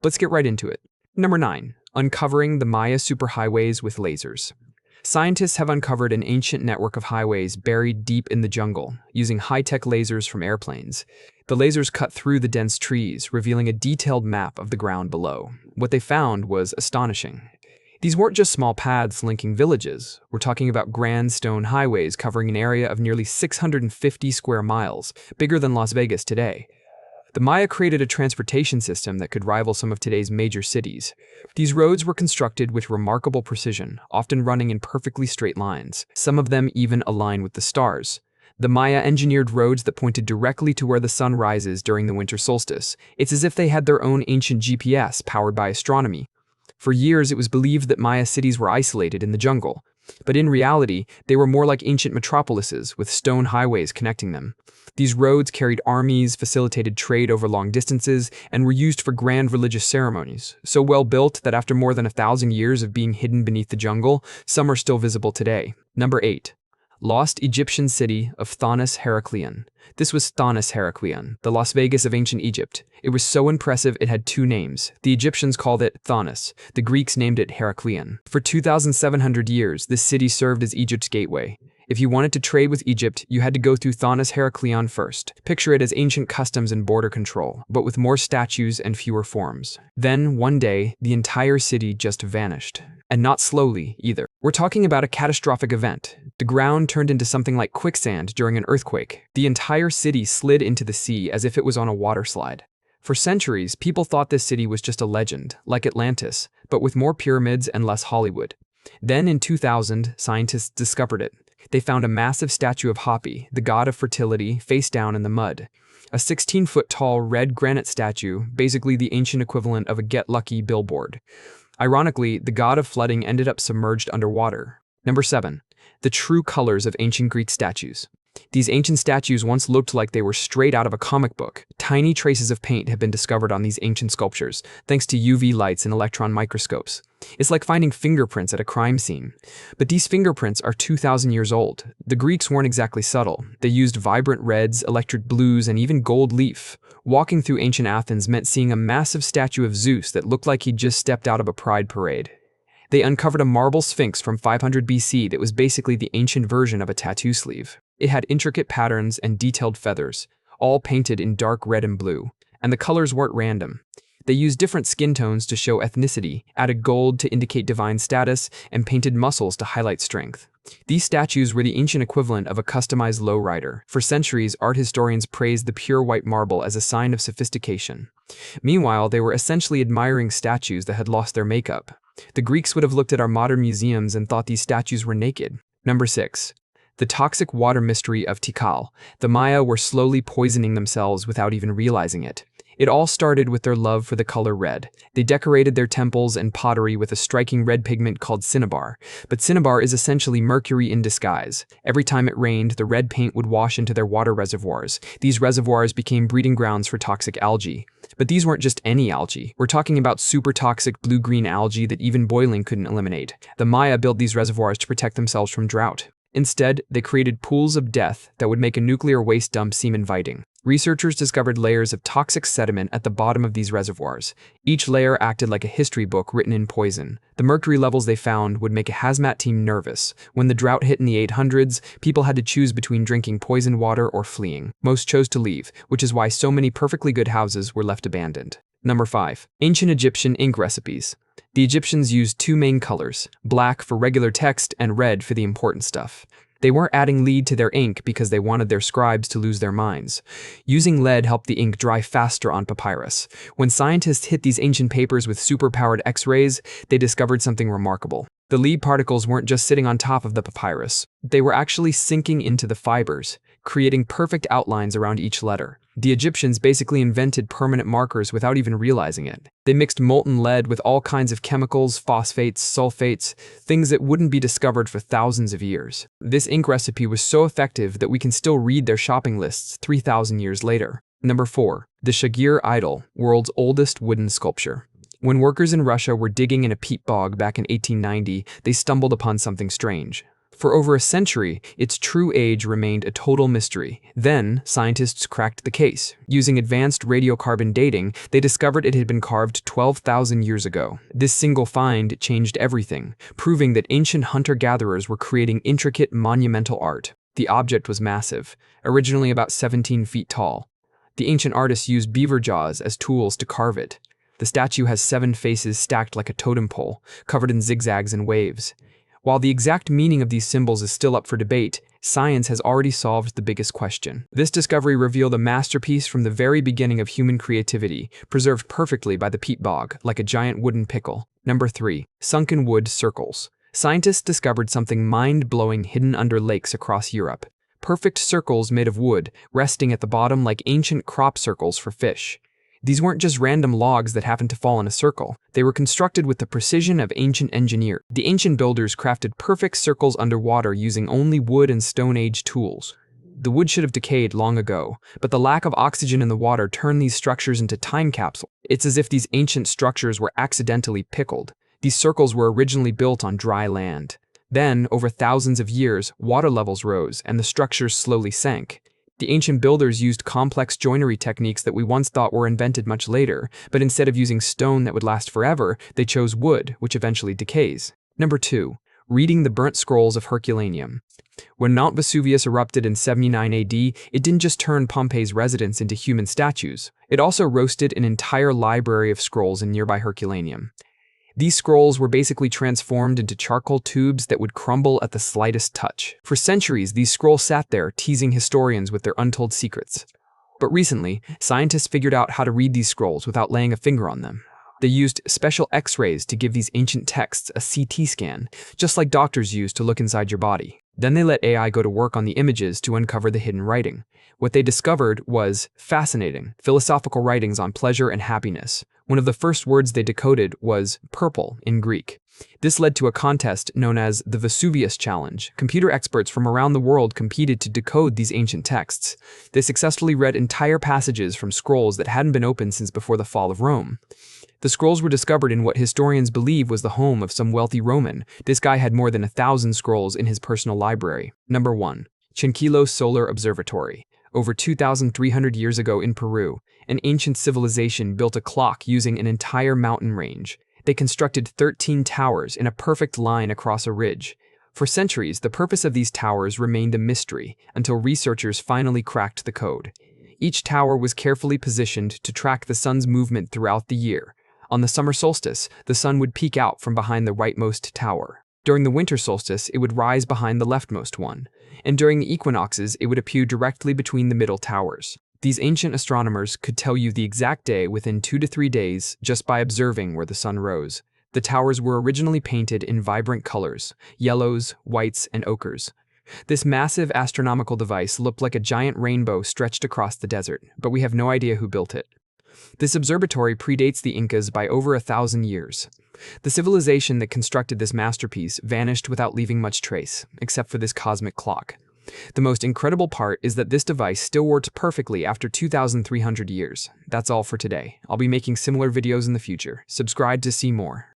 Let's get right into it. Number 9. Uncovering the Maya superhighways with lasers. Scientists have uncovered an ancient network of highways buried deep in the jungle, using high-tech lasers from airplanes. The lasers cut through the dense trees, revealing a detailed map of the ground below. What they found was astonishing. These weren't just small paths linking villages. We're talking about grand stone highways covering an area of nearly 650 square miles, bigger than Las Vegas today. The Maya created a transportation system that could rival some of today's major cities. These roads were constructed with remarkable precision, often running in perfectly straight lines. Some of them even align with the stars. The Maya engineered roads that pointed directly to where the sun rises during the winter solstice. It's as if they had their own ancient GPS powered by astronomy. For years, it was believed that Maya cities were isolated in the jungle. But in reality, they were more like ancient metropolises with stone highways connecting them. These roads carried armies, facilitated trade over long distances, and were used for grand religious ceremonies, so well built that after more than 1,000 years of being hidden beneath the jungle, some are still visible today. Number 8. Lost Egyptian city of Thonis-Heracleion. This was Thonis-Heracleion, the Las Vegas of ancient Egypt. It was so impressive it had 2 names. The Egyptians called it Thonis. The Greeks named it Heracleion. For 2,700 years, this city served as Egypt's gateway. If you wanted to trade with Egypt, you had to go through Thonis-Heracleion first. Picture it as ancient customs and border control, but with more statues and fewer forms. Then, one day, the entire city just vanished. And not slowly, either. We're talking about a catastrophic event. The ground turned into something like quicksand during an earthquake. The entire city slid into the sea as if it was on a water slide. For centuries, people thought this city was just a legend, like Atlantis, but with more pyramids and less Hollywood. Then in 2000, scientists discovered it. They found a massive statue of Hapi, the god of fertility, face down in the mud. A 16-foot-tall red granite statue, basically the ancient equivalent of a Get Lucky billboard. Ironically, the god of flooding ended up submerged underwater. Number 7. The true colors of ancient Greek statues. These ancient statues once looked like they were straight out of a comic book. Tiny traces of paint have been discovered on these ancient sculptures, thanks to UV lights and electron microscopes. It's like finding fingerprints at a crime scene. But these fingerprints are 2,000 years old. The Greeks weren't exactly subtle. They used vibrant reds, electric blues, and even gold leaf. Walking through ancient Athens meant seeing a massive statue of Zeus that looked like he'd just stepped out of a pride parade. They uncovered a marble sphinx from 500 BC that was basically the ancient version of a tattoo sleeve. It had intricate patterns and detailed feathers, all painted in dark red and blue, and the colors weren't random. They used different skin tones to show ethnicity, added gold to indicate divine status, and painted muscles to highlight strength. These statues were the ancient equivalent of a customized lowrider. For centuries, art historians praised the pure white marble as a sign of sophistication. Meanwhile, they were essentially admiring statues that had lost their makeup. The Greeks would have looked at our modern museums and thought these statues were naked. Number 6. The toxic water mystery of Tikal. The Maya were slowly poisoning themselves without even realizing it. It all started with their love for the color red. They decorated their temples and pottery with a striking red pigment called cinnabar. But cinnabar is essentially mercury in disguise. Every time it rained, the red paint would wash into their water reservoirs. These reservoirs became breeding grounds for toxic algae. But these weren't just any algae. We're talking about super toxic blue-green algae that even boiling couldn't eliminate. The Maya built these reservoirs to protect themselves from drought. Instead, they created pools of death that would make a nuclear waste dump seem inviting. Researchers discovered layers of toxic sediment at the bottom of these reservoirs. Each layer acted like a history book written in poison. The mercury levels they found would make a hazmat team nervous. When the drought hit in the 800s, people had to choose between drinking poisoned water or fleeing. Most chose to leave, which is why so many perfectly good houses were left abandoned. Number 5. Ancient Egyptian ink recipes. The Egyptians used 2 main colors, black for regular text and red for the important stuff. They weren't adding lead to their ink because they wanted their scribes to lose their minds. Using lead helped the ink dry faster on papyrus. When scientists hit these ancient papers with super-powered X-rays, they discovered something remarkable. The lead particles weren't just sitting on top of the papyrus. They were actually sinking into the fibers, creating perfect outlines around each letter. The Egyptians basically invented permanent markers without even realizing it. They mixed molten lead with all kinds of chemicals, phosphates, sulfates, things that wouldn't be discovered for thousands of years. This ink recipe was so effective that we can still read their shopping lists 3,000 years later. Number 4. The Shigir Idol, world's oldest wooden sculpture. When workers in Russia were digging in a peat bog back in 1890, they stumbled upon something strange. For over a century, its true age remained a total mystery. Then, scientists cracked the case. Using advanced radiocarbon dating, they discovered it had been carved 12,000 years ago. This single find changed everything, proving that ancient hunter-gatherers were creating intricate, monumental art. The object was massive, originally about 17 feet tall. The ancient artists used beaver jaws as tools to carve it. The statue has 7 faces stacked like a totem pole, covered in zigzags and waves. While the exact meaning of these symbols is still up for debate, science has already solved the biggest question. This discovery revealed a masterpiece from the very beginning of human creativity, preserved perfectly by the peat bog, like a giant wooden pickle. Number 3. Sunken wood circles. Scientists discovered something mind-blowing hidden under lakes across Europe. Perfect circles made of wood, resting at the bottom like ancient crop circles for fish. These weren't just random logs that happened to fall in a circle. They were constructed with the precision of ancient engineers. The ancient builders crafted perfect circles underwater using only wood and Stone Age tools. The wood should have decayed long ago, but the lack of oxygen in the water turned these structures into time capsules. It's as if these ancient structures were accidentally pickled. These circles were originally built on dry land. Then, over thousands of years, water levels rose and the structures slowly sank. The ancient builders used complex joinery techniques that we once thought were invented much later, but instead of using stone that would last forever, they chose wood, which eventually decays. Number 2. Reading the burnt scrolls of Herculaneum. When Mount Vesuvius erupted in 79 AD, it didn't just turn Pompeii's residents into human statues. It also roasted an entire library of scrolls in nearby Herculaneum. These scrolls were basically transformed into charcoal tubes that would crumble at the slightest touch. For centuries, these scrolls sat there, teasing historians with their untold secrets. But recently, scientists figured out how to read these scrolls without laying a finger on them. They used special X-rays to give these ancient texts a CT scan, just like doctors use to look inside your body. Then they let AI go to work on the images to uncover the hidden writing. What they discovered was fascinating, philosophical writings on pleasure and happiness. One of the first words they decoded was purple in Greek. This led to a contest known as the Vesuvius Challenge. Computer experts from around the world competed to decode these ancient texts. They successfully read entire passages from scrolls that hadn't been opened since before the fall of Rome. The scrolls were discovered in what historians believe was the home of some wealthy Roman. This guy had more than 1,000 scrolls in his personal library. Number 1. Chankillo Solar Observatory. Over 2,300 years ago in Peru, an ancient civilization built a clock using an entire mountain range. They constructed 13 towers in a perfect line across a ridge. For centuries, the purpose of these towers remained a mystery until researchers finally cracked the code. Each tower was carefully positioned to track the sun's movement throughout the year. On the summer solstice, the sun would peek out from behind the rightmost tower. During the winter solstice, it would rise behind the leftmost one. And during the equinoxes, it would appear directly between the middle towers. These ancient astronomers could tell you the exact day within 2 to 3 days just by observing where the sun rose. The towers were originally painted in vibrant colors, yellows, whites, and ochres. This massive astronomical device looked like a giant rainbow stretched across the desert, but we have no idea who built it. This observatory predates the Incas by over 1,000 years. The civilization that constructed this masterpiece vanished without leaving much trace, except for this cosmic clock. The most incredible part is that this device still works perfectly after 2,300 years. That's all for today. I'll be making similar videos in the future. Subscribe to see more.